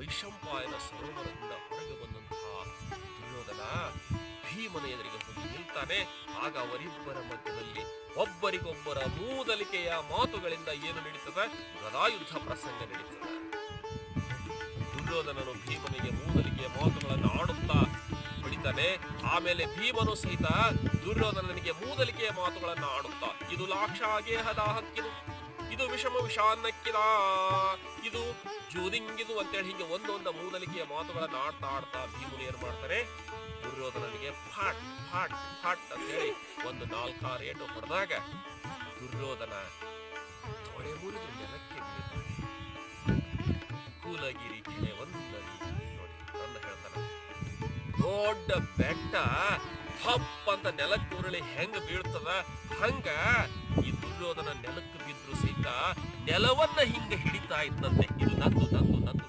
ವೈಶಂಪಾಯನ ಸರೋವರದಿಂದ ಹೊರಗೆ ಬಂದಂತಹ ದುರ್ಯೋಧನ ಭೀಮನ ಎದುರಿಗೆ ಹೋಗಿ ನಿಲ್ತಾನೆ. ಆಗ ಅವರಿಬ್ಬರ ಮಧ್ಯದಲ್ಲಿ ಒಬ್ಬರಿಗೊಬ್ಬರ ಮೂದಲಿಕೆಯ ಮಾತುಗಳಿಂದ ಏನು ನಡೀತದೆ? ಗದಾಯುದ್ಧ ಪ್ರಸಂಗ ನಡೀತದೆ. ದುರ್ಯೋಧನನು ಭೀಮನಿಗೆ ಮೂದಲಿಕೆಯ ಮಾತುಗಳನ್ನು ಆಡುತ್ತಾ ಹೊಡಿತಾನೆ. ಆಮೇಲೆ ಭೀಮನು ಸಹಿತ ದುರ್ಯೋಧನನಿಗೆ ಮೂದಲಿಕೆಯ ಮಾತುಗಳನ್ನು ಆಡುತ್ತಾ, ಇದು ಲಾಕ್ಷಾಗೇಹದ ಹಕ್ಕಿದು, ಇದು ವಿಷಮ ವಿಷಾನ್ನಕ್ಕಿದ, ಇದು ಜೂದಿಂಗಿದು ಅಂತೇಳಿ ಹೀಗೆ ಒಂದೊಂದ ಮೂದಲಿಕೆಯ ಮಾತುಗಳನ್ನು ಆಡ್ತಾ ಭೀಮನು ಏನ್ ಮಾಡ್ತಾರೆ? ದುರ್ಯೋಧನನಿಗೆ ಫಾಟ್ ಫಾಟ್ ಫಾಟ್ ಅಂತೇಳಿ ಒಂದು 4-6 ಏಟು ಹೊಡೆದಾಗ ದುರ್ಯೋಧನ ತೊಡೆ ಮುರಿದು ನೆಲಕ್ಕೆ ಬೀಳ್ತಾನೆ. ಕೂಲಗಿರಿ ಕೆಳೆ ಒಂದಲ್ಲಿ ನೋಡಿ ನನ್ನ ಹೇಳ್ತಾನೆ, ದೊಡ್ಡ ಬೆಟ್ಟ ಹಪ್ ಅಂತ ನೆಲಕ್ಕೆ ಉರುಳಿ ಹೆಂಗ ಬೀಳ್ತದ ಹಂಗ ಈ ದುರ್ಯೋಧನ ನೆಲಕ್ಕೆ ಬಿದ್ರು ಸಹಿತ ನೆಲವನ್ನ ಹಿಂಗ ಹಿಡಿತಾ ಇದ್ದಂತೆ. ಇದು ನಂದು ನಂದು ನಂದು